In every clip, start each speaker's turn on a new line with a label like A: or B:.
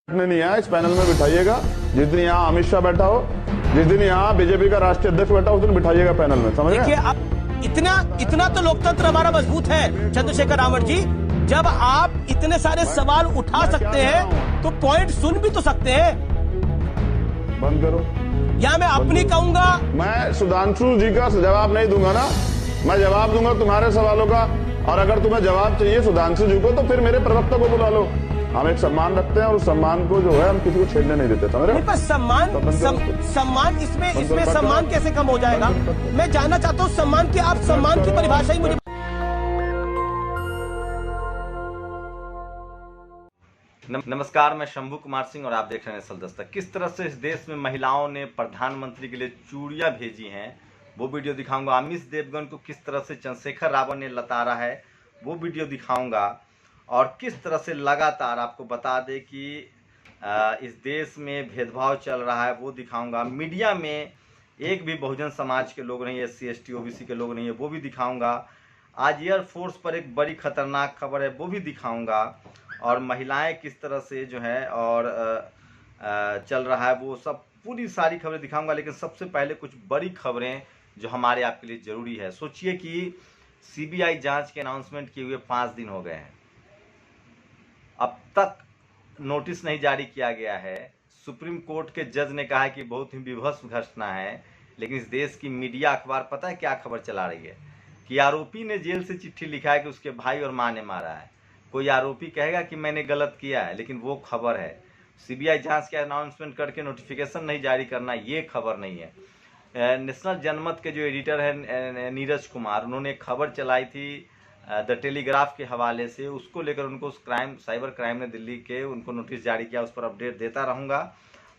A: नहीं आया इस पैनल में बिठाइएगा। जिस दिन यहाँ अमित शाह बैठा हो, जिस दिन यहाँ बीजेपी का राष्ट्रीय अध्यक्ष बैठा हो, उस दिन बिठाइएगा पैनल में। समझ
B: देखिए, अब इतना तो लोकतंत्र हमारा मजबूत है चंद्रशेखर रावत जी। जब आप इतने सारे सवाल उठा सकते हैं तो पॉइंट सुन भी तो सकते हैं।
A: बंद करो।
B: या मैं अपनी कहूंगा,
A: मैं सुधांशु जी का जवाब नहीं दूंगा ना, मैं जवाब दूंगा तुम्हारे सवालों का। और अगर तुम्हें जवाब चाहिए सुधांशु जी को तो फिर मेरे प्रवक्ता को बुला लो। हम एक सम्मान रखते हैं और उस सम्मान को जो है हम किसी को छेड़ने नहीं देते। समझ रहे हो?
B: सम्मान इसमें सम्मान कैसे कम हो जाएगा? मैं जानना चाहता हूँ सम्मान की, आप सम्मान की परिभाषा ही मुझे।
C: नमस्कार, मैं शंभू कुमार सिंह और आप देख रहे हैं सल दस्तक। किस तरह से इस देश में महिलाओं ने प्रधानमंत्री के लिए चूड़ियां भेजी हैं वो वीडियो दिखाऊंगा। अमित देवगन को किस तरह से चंद्रशेखर रावत ने लताड़ा है वो वीडियो दिखाऊंगा। और किस तरह से लगातार आपको बता दें कि इस देश में भेदभाव चल रहा है वो दिखाऊंगा। मीडिया में एक भी बहुजन समाज के लोग नहीं है, SC ST OBC के लोग नहीं है, वो भी दिखाऊंगा। आज एयरफोर्स पर एक बड़ी खतरनाक खबर है वो भी दिखाऊंगा। और महिलाएं किस तरह से जो है और चल रहा है वो सब पूरी सारी खबरें दिखाऊंगा। लेकिन सबसे पहले कुछ बड़ी खबरें जो हमारे आपके लिए ज़रूरी है। सोचिए कि CBI जांच के अनाउंसमेंट किए हुए 5 दिन हो गए हैं, अब तक नोटिस नहीं जारी किया गया है। सुप्रीम कोर्ट के जज ने कहा है कि बहुत ही विभत्स घटना है। लेकिन इस देश की मीडिया अखबार पता है क्या खबर चला रही है कि आरोपी ने जेल से चिट्ठी लिखा है कि उसके भाई और माँ ने मारा है। कोई आरोपी कहेगा कि मैंने गलत किया है, लेकिन वो खबर है। CBI जांच के अनाउंसमेंट करके नोटिफिकेशन नहीं जारी करना, ये खबर नहीं है। नेशनल जनमत के जो एडिटर है नीरज कुमार, उन्होंने एक खबर चलाई थी द टेलीग्राफ के हवाले से, उसको लेकर उनको साइबर क्राइम ने दिल्ली के उनको नोटिस जारी किया। उस पर अपडेट देता रहूँगा।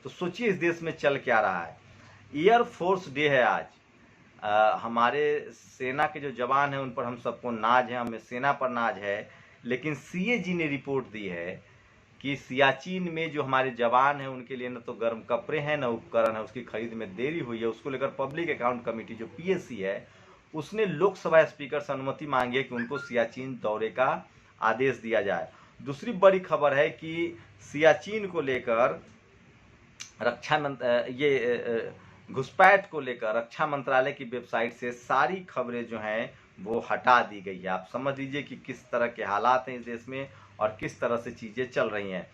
C: तो सोचिए इस देश में चल क्या रहा है। एयरफोर्स डे है आज। हमारे सेना के जो जवान हैं उन पर हम सबको नाज है, हमें सेना पर नाज है। लेकिन CAG ने रिपोर्ट दी है कि सियाचिन में जो हमारे जवान हैं उनके लिए न तो गर्म कपड़े हैं न उपकरण है, उसकी खरीद में देरी हुई है। उसको लेकर पब्लिक अकाउंट कमेटी जो PAC है उसने लोकसभा स्पीकर से अनुमति मांगी है कि उनको सियाचिन दौरे का आदेश दिया जाए। दूसरी बड़ी खबर है कि सियाचिन को लेकर घुसपैठ को लेकर रक्षा मंत्रालय की वेबसाइट से सारी खबरें जो हैं वो हटा दी गई है। आप समझ लीजिए कि किस तरह के हालात हैं इस देश में और किस तरह से चीज़ें चल रही हैं।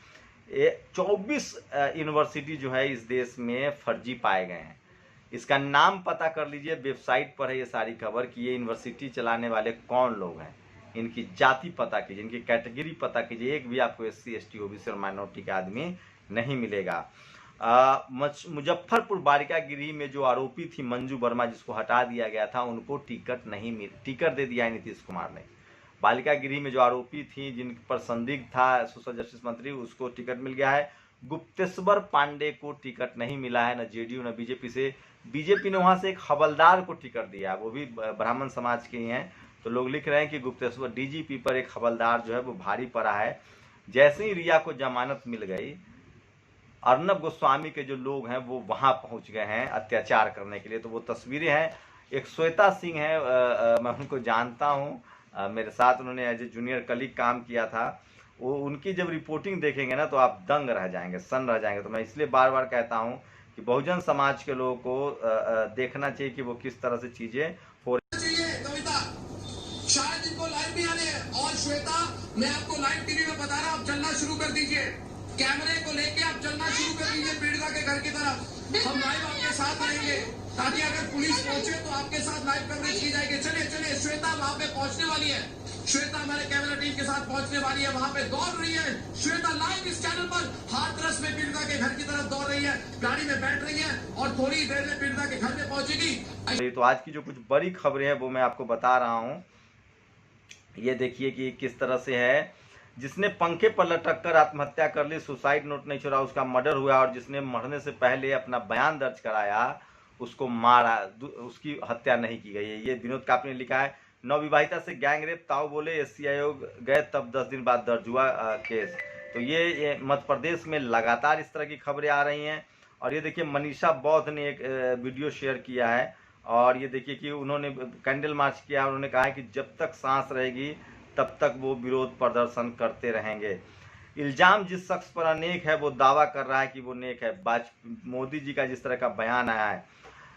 C: 24 यूनिवर्सिटी जो है इस देश में फर्जी पाए गए हैं। इसका नाम पता कर लीजिए, वेबसाइट पर है ये सारी खबर कि ये यूनिवर्सिटी चलाने वाले कौन लोग हैं। इनकी जाति पता कीजिए, इनकी कैटेगरी पता कीजिए। एक भी आपको SC ST OBC और माइनॉरिटी का आदमी नहीं मिलेगा। मुजफ्फरपुर बालिका गृह में जो आरोपी थी मंजू वर्मा, जिसको हटा दिया गया था, उनको टिकट दे दिया है नीतीश कुमार ने। बालिका गृह में जो आरोपी थी, जिन पर संदिग्ध था सोशल जस्टिस मंत्री, उसको टिकट मिल गया है। गुप्तेश्वर पांडे को टिकट नहीं मिला है, न JDU न BJP से। BJP ने वहां से एक हवलदार को टिकट दिया, वो भी ब्राह्मण समाज के ही हैं। तो लोग लिख रहे हैं कि गुप्तेश्वर DGP पर एक हवलदार जो है वो भारी पड़ा है। जैसे ही रिया को जमानत मिल गई, अर्नब गोस्वामी के जो लोग हैं वो वहां पहुंच गए हैं अत्याचार करने के लिए। तो वो तस्वीरें हैं। एक श्वेता सिंह है, मैं उनको जानता हूँ, मेरे साथ उन्होंने एज ए जूनियर कलीग काम किया था। वो उनकी जब रिपोर्टिंग देखेंगे ना तो आप दंग रह जाएंगे, सन रह जाएंगे। तो मैं इसलिए बार बार कहता हूँ कि बहुजन समाज के लोगों को देखना चाहिए कि वो किस तरह से चीजें हो रही
D: है। कविता शायद इनको लाइव भी आने हैं। और श्वेता, मैं आपको लाइव टीवी में बता रहा हूँ, आप चलना शुरू कर दीजिए। कैमरे को लेके आप चलना शुरू कर दीजिए पीड़िता के घर की तरफ। हम लाइव आपके साथ रहेंगे ताकि अगर पुलिस पहुंचे तो आपके साथ लाइव कवरेज की जाएगी। चलिए श्वेता वहां पे पहुंचने वाली है। श्वेता हमारे कैमरा टीम के साथ पहुंचने वाली है, वहां पे दौड़ रही है। श्वेता लाइव इस चैनल पर हाथरस में पीड़िता के घर की तरफ दौड़ रही है, गाड़ी में बैठ रही है और थोड़ी देर में पीड़िता के घर में पहुंचेगी।
C: तो आज की जो कुछ बड़ी खबरें हैं वो मैं आपको बता रहा हूँ। ये देखिए कि किस तरह से है। जिसने पंखे पर लटक कर आत्महत्या कर ली, सुसाइड नोट नहीं छोड़ा, उसका मर्डर हुआ। और जिसने मरने से पहले अपना बयान दर्ज कराया, उसको मारा, उसकी हत्या नहीं की गई है। ये विनोद कापनी ने लिखा है। नवविवाहिता से गैंगरेप, ताऊ बोले SC आयोग गए तब 10 दिन बाद दर्ज हुआ केस। तो ये मध्य प्रदेश में लगातार इस तरह की खबरें आ रही हैं। और ये देखिए मनीषा बौद्ध ने एक वीडियो शेयर किया है। और ये देखिए कि उन्होंने कैंडल मार्च किया। उन्होंने कहा है कि जब तक सांस रहेगी तब तक वो विरोध प्रदर्शन करते रहेंगे। इल्जाम जिस शख्स पर अनेक है वो दावा कर रहा है कि वो नेक है। मोदी जी का जिस तरह का बयान आया है,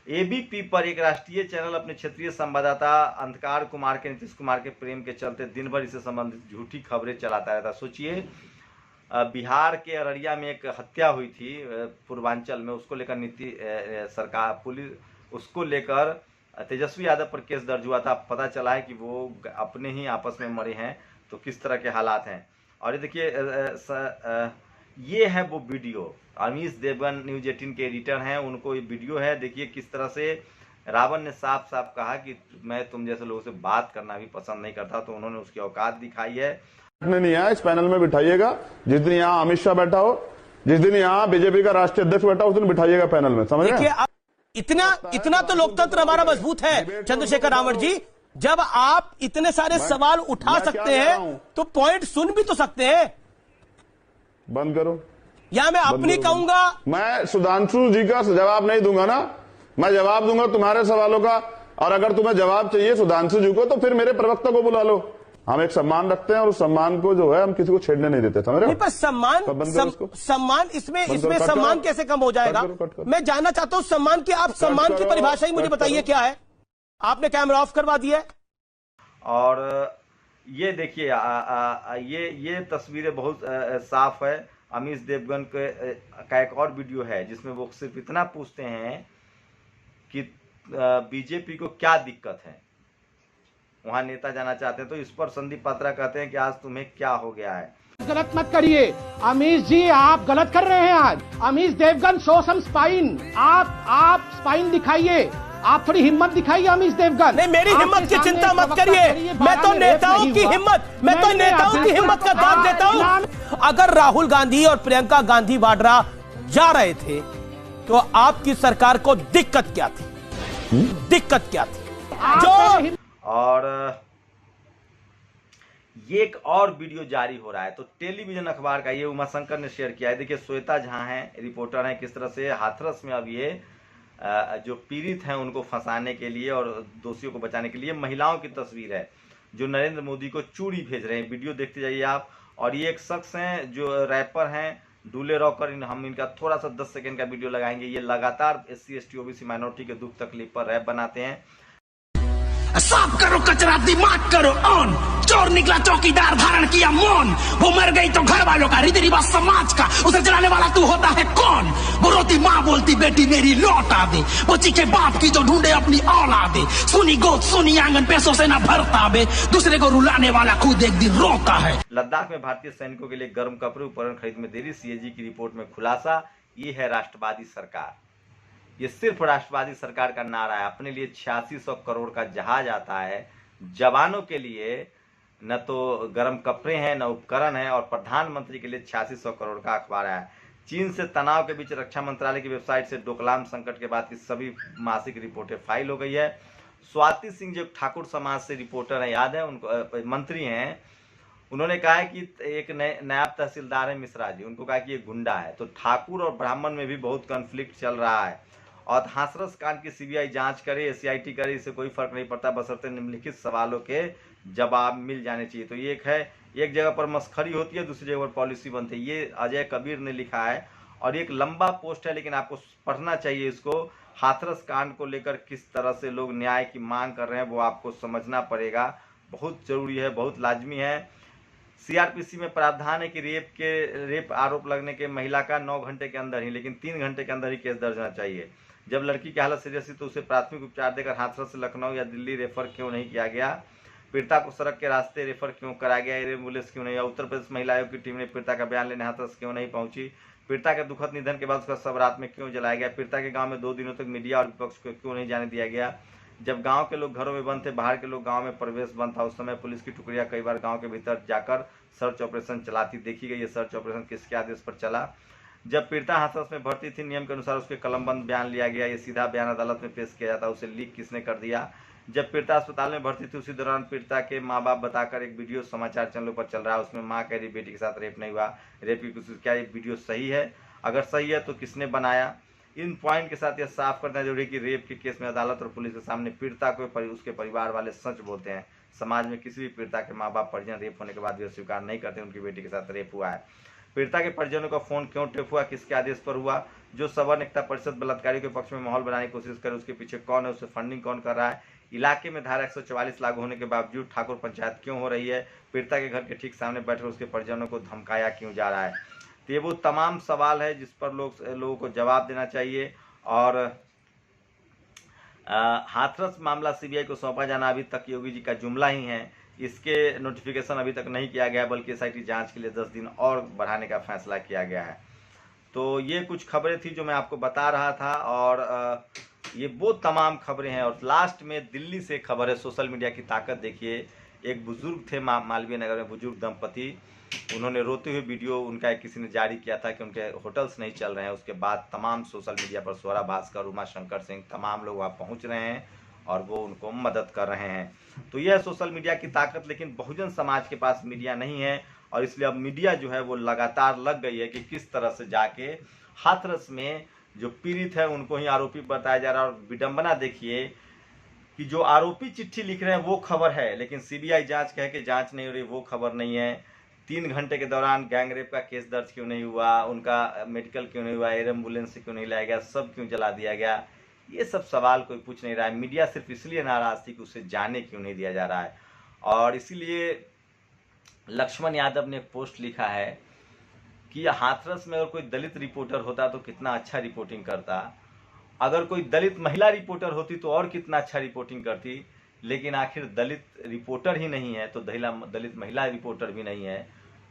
C: एबीपी पर एक राष्ट्रीय चैनल अपने क्षेत्रीय संवाददाता अंधकार कुमार के नीतीश कुमार के प्रेम के चलते दिन भर इससे संबंधित झूठी खबरें चलाता रहता। सोचिए, बिहार के अररिया में एक हत्या हुई थी पूर्वांचल में, उसको लेकर सरकार पुलिस उसको लेकर तेजस्वी यादव पर केस दर्ज हुआ था। पता चला है कि वो अपने ही आपस में मरे हैं, तो किस तरह के हालात हैं। और ये देखिए, ये है वो वीडियो। अमीश देवगन न्यूज 18 के एडिटर हैं, उनको ये वीडियो है। देखिए किस तरह से रावण ने साफ साफ कहा कि मैं तुम जैसे लोगों से बात करना भी पसंद नहीं करता, तो उन्होंने उसकी औकात दिखाई है।
A: नहीं आया, इस पैनल में बिठाइएगा। जिस दिन यहाँ अमित शाह बैठा हो, जिस दिन यहाँ बीजेपी का राष्ट्रीय अध्यक्ष बैठा हो, उस दिन बिठाइएगा पैनल में, समझ रहे हैं?
B: इतना तो लोकतंत्र हमारा मजबूत है चंद्रशेखर रावण जी। जब आप इतने सारे सवाल उठा सकते हैं तो पॉइंट सुन भी तो सकते हैं।
A: बंद करो।
B: या मैं अपनी कहूंगा,
A: मैं सुधांशु जी का जवाब नहीं दूंगा ना, मैं जवाब दूंगा तुम्हारे सवालों का। और अगर तुम्हें जवाब चाहिए सुधांशु जी को, तो फिर मेरे प्रवक्ता को बुला लो। हम एक सम्मान रखते हैं और उस सम्मान को जो है हम किसी को छेड़ने नहीं देते, समझ रहे हो?
B: पर सम्मान इसमें सम्मान कैसे कम हो जाएगा? मैं जानना चाहता हूं सम्मान की, आप सम्मान की परिभाषा ही मुझे बताइए क्या है। आपने कैमरा ऑफ करवा दिया है।
C: और ये देखिए, ये तस्वीरें बहुत साफ है। अमीश देवगन का एक और वीडियो है जिसमें वो सिर्फ इतना पूछते हैं कि बीजेपी को क्या दिक्कत है, वहां नेता जाना चाहते हैं। तो इस पर संदीप पात्रा कहते हैं कि आज तुम्हें क्या हो गया है।
E: गलत मत करिए अमीश जी, आप गलत कर रहे हैं। आज Amish Devgan show some spine, आप स्पाइन दिखाइए, आप थोड़ी हिम्मत दिखाइए अमीश देवगन।
B: नहीं, मेरी हिम्मत की चिंता मत करिए। मैं तो नेताओं की हिम्मत का दाद देता हूं। अगर राहुल गांधी और प्रियंका गांधी वाड्रा जा रहे थे तो आपकी सरकार को दिक्कत क्या थी? दिक्कत क्या थी? जो
C: और ये एक और वीडियो जारी हो रहा है, तो टेलीविजन अखबार का, ये उमाशंकर ने शेयर किया है। देखिए, श्वेता झा हैं, रिपोर्टर हैं, किस तरह से हाथरस में अब ये जो पीड़ित हैं उनको फंसाने के लिए और दोषियों को बचाने के लिए महिलाओं की तस्वीर है जो नरेंद्र मोदी को चूड़ी भेज रहे हैं। वीडियो देखते जाइए आप। और ये एक शख्स हैं जो रैपर हैं, डूले रॉकर। हम इनका थोड़ा सा 10 सेकंड का वीडियो लगाएंगे। ये लगातार SC ST OBC माइनॉरिटी के दुख तकलीफ पर रैप बनाते हैं।
D: साफ करो कचरा, दिमाग करो ऑन। चोर निकला चौकीदार, धारण किया मौन। वो मर गई तो घर वालों का, रीति रिवाज समाज का, उसे जलाने वाला तू होता है कौन? वो रोती माँ बोलती बेटी मेरी लौटा दे। वो चीखे बाप की जो ढूंढे अपनी औलादे। सुनी गोद सुनी आंगन, पैसों से ना भरता बे। दूसरे को रुलाने वाला खुद एक दिन रोता है।
C: लद्दाख में भारतीय सैनिकों के लिए गर्म कपड़े उपकरण खरीद में देरी, CAG की रिपोर्ट में खुलासा। ये है राष्ट्रवादी सरकार। ये सिर्फ राष्ट्रवादी सरकार का नारा है। अपने लिए 8600 करोड़ का जहाज आता है, जवानों के लिए न तो गर्म कपड़े हैं न उपकरण है, और प्रधानमंत्री के लिए 8600 करोड़ का अखबार है। चीन से तनाव के बीच रक्षा मंत्रालय की वेबसाइट से डोकलाम संकट के बाद की सभी मासिक रिपोर्टें फाइल हो गई है। स्वाति सिंह जो ठाकुर समाज से रिपोर्टर है, याद है उनको, मंत्री हैं, उन्होंने कहा है कि एक नायब तहसीलदार है मिश्रा जी, उनको कहा कि ये गुंडा है। तो ठाकुर और ब्राह्मण में भी बहुत कॉन्फ्लिक्ट चल रहा है। और हाथरस कांड की CBI जांच करे, SIT करे, इससे कोई फर्क नहीं पड़ता, बशर्ते निम्नलिखित सवालों के जवाब मिल जाने चाहिए। तो ये एक जगह पर मस्खरी होती है, दूसरी जगह पर पॉलिसी बनती है। ये अजय कबीर ने लिखा है और एक लंबा पोस्ट है, लेकिन आपको पढ़ना चाहिए इसको। हाथरस कांड को लेकर किस तरह से लोग न्याय की मांग कर रहे हैं वो आपको समझना पड़ेगा, बहुत जरूरी है, बहुत लाजमी है। CRPC में प्रावधान है कि रेप आरोप लगने के महिला का 9 घंटे के अंदर ही, लेकिन 3 घंटे के अंदर ही केस दर्ज होना चाहिए। जब लड़की की हालत सीरियस थी तो उसे प्राथमिक उपचार देकर हाथरस से लखनऊ या दिल्ली रेफर क्यों नहीं किया गया? पीड़िता को सड़क के रास्ते रेफर क्यों कराया गया? एम्बुलेंस क्यों नहीं? उत्तर प्रदेश महिला आयोग की टीम ने पीड़िता का बयान लेने हाथरस क्यों नहीं पहुंची? पीड़िता के दुखद निधन के बाद उसका शव रात में क्यों जलाया गया? पीड़िता के गांव में 2 दिनों तक मीडिया और विपक्ष को क्यों नहीं जाने दिया गया? जब गांव के लोग घरों में बंद थे, बाहर के लोग गांव में प्रवेश बंद था, उस समय पुलिस की टुकड़ियां कई बार गांव के भीतर जाकर सर्च ऑपरेशन चलाती देखी गई। ये सर्च ऑपरेशन किसके आदेश पर चला? जब पीड़िता हाथरस में भर्ती थी, नियम के अनुसार उसके कलमबंद बयान लिया गया, ये सीधा बयान अदालत में पेश किया जाता, उसे लीक किसने कर दिया? जब पीड़िता अस्पताल में भर्ती थी, उसी दौरान पीड़िता के माँ बाप बताकर एक वीडियो समाचार चैनलों पर चल रहा है, उसमें माँ कह रही बेटी के साथ रेप नहीं हुआ, रेप की कोशिश। क्या ये वीडियो सही है? अगर सही है तो किसने बनाया? इन पॉइंट के साथ यह साफ करना जरूरी है कि रेप के केस में अदालत और पुलिस के सामने पीड़िता को उसके परिवार वाले सच बोलते हैं, समाज में किसी भी पीड़िता के माँ बाप परिजन रेप होने के बाद भी स्वीकार नहीं करते उनकी बेटी के साथ रेप हुआ है। पीड़िता के परिजनों का फोन क्यों टेप हुआ, किसके आदेश पर हुआ, जो सवर्ण एकता परिषद बलात्कारियों के पक्ष में माहौल बनाने की कोशिश करे उसके पीछे कौन है, उसे फंडिंग कौन कर रहा है, इलाके में धारा 144 लागू होने के बावजूद ठाकुर पंचायत क्यों हो रही है, पीड़िता के घर के ठीक सामने बैठकर उसके परिजनों को धमकाया क्यों जा रहा है। तो ये वो तमाम सवाल है जिस पर लोगों को जवाब देना चाहिए। और हाथरस मामला सीबीआई को सौंपा जाना अभी तक योगी जी का जुमला ही है, इसके नोटिफिकेशन अभी तक नहीं किया गया, बल्कि एसआईटी जांच के लिए 10 दिन और बढ़ाने का फैसला किया गया है। तो ये कुछ खबरें थी जो मैं आपको बता रहा था, और ये वो तमाम खबरें हैं। और लास्ट में दिल्ली से खबर है, सोशल मीडिया की ताकत देखिए। एक बुजुर्ग थे मालवीय नगर में, बुजुर्ग दंपति, उन्होंने रोते हुए वीडियो उनका किसी ने जारी किया था कि उनके होटल्स नहीं चल रहे हैं। उसके बाद तमाम सोशल मीडिया पर स्वरा भास्कर, उमा शंकर सिंह, तमाम लोग वहाँ पहुँच रहे हैं और वो उनको मदद कर रहे हैं। तो यह सोशल मीडिया की ताकत। लेकिन बहुजन समाज के पास मीडिया नहीं है, और इसलिए अब मीडिया जो है वो लगातार लग गई है कि किस तरह से जाके हाथरस में जो पीड़ित है उनको ही आरोपी बताया जा रहा है। और विडंबना देखिए कि जो आरोपी चिट्ठी लिख रहे हैं वो खबर है, लेकिन सीबीआई जांच कह के जांच नहीं हो रही, वो खबर नहीं है। 3 घंटे के दौरान गैंगरेप का केस दर्ज क्यों नहीं हुआ, उनका मेडिकल क्यों नहीं हुआ, एयर एम्बुलेंस से क्यों नहीं लाया गया, सब क्यों जला दिया गया, ये सब सवाल कोई पूछ नहीं रहा है। मीडिया सिर्फ इसलिए नाराज थी कि उसे जाने क्यों नहीं दिया जा रहा है। और इसीलिए लक्ष्मण यादव ने एक पोस्ट लिखा है कि हाथरस में अगर कोई दलित रिपोर्टर होता तो कितना अच्छा रिपोर्टिंग करता, अगर कोई दलित महिला रिपोर्टर होती तो और कितना अच्छा रिपोर्टिंग करती, लेकिन आखिर दलित रिपोर्टर ही नहीं है तो दलित महिला रिपोर्टर भी नहीं है।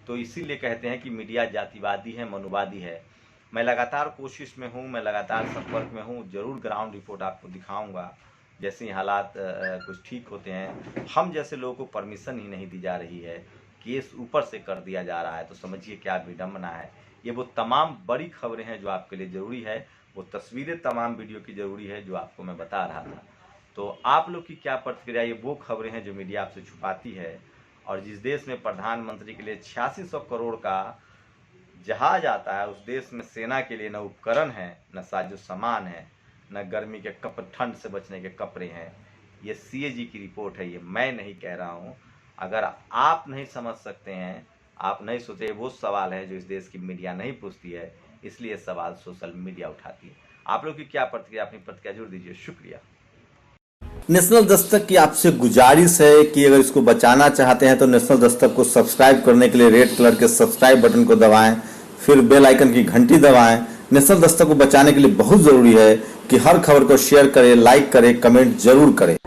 C: तो इसीलिए कहते हैं कि मीडिया जातिवादी है, मनुवादी है। मैं लगातार कोशिश में हूँ, मैं लगातार संपर्क में हूँ, जरूर ग्राउंड रिपोर्ट आपको दिखाऊंगा जैसे ही हालात कुछ ठीक होते हैं। हम जैसे लोगों को परमिशन ही नहीं दी जा रही है, केस ऊपर से कर दिया जा रहा है, तो समझिए क्या विडंबना है। ये वो तमाम बड़ी खबरें हैं जो आपके लिए ज़रूरी है, वो तस्वीरें तमाम वीडियो की ज़रूरी है जो आपको मैं बता रहा था। तो आप लोग की क्या प्रतिक्रिया, ये वो खबरें हैं जो मीडिया आपसे छुपाती है। और जिस देश में प्रधानमंत्री के लिए 8600 करोड़ का जहाज आता है, उस देश में सेना के लिए न उपकरण है, न साजो सामान है, न गर्मी के ठंड से बचने के कपड़े हैं। ये सीएजी की रिपोर्ट है, ये मैं नहीं कह रहा हूँ। अगर आप नहीं समझ सकते हैं, आप नहीं सोचे, वो सवाल है जो इस देश की मीडिया नहीं पूछती है, इसलिए सवाल सोशल मीडिया उठाती है। आप लोग की क्या प्रतिक्रिया, अपनी प्रतिक्रिया जरूर दीजिए। शुक्रिया।
F: नेशनल दस्तक की आपसे गुजारिश है कि अगर इसको बचाना चाहते हैं तो नेशनल दस्तक को सब्सक्राइब करने के लिए रेड कलर के सब्सक्राइब बटन को दबाएं, फिर बेल आइकन की घंटी दबाएं। नेशनल दस्तक को बचाने के लिए बहुत जरूरी है कि हर खबर को शेयर करें, लाइक करें, कमेंट जरूर करें।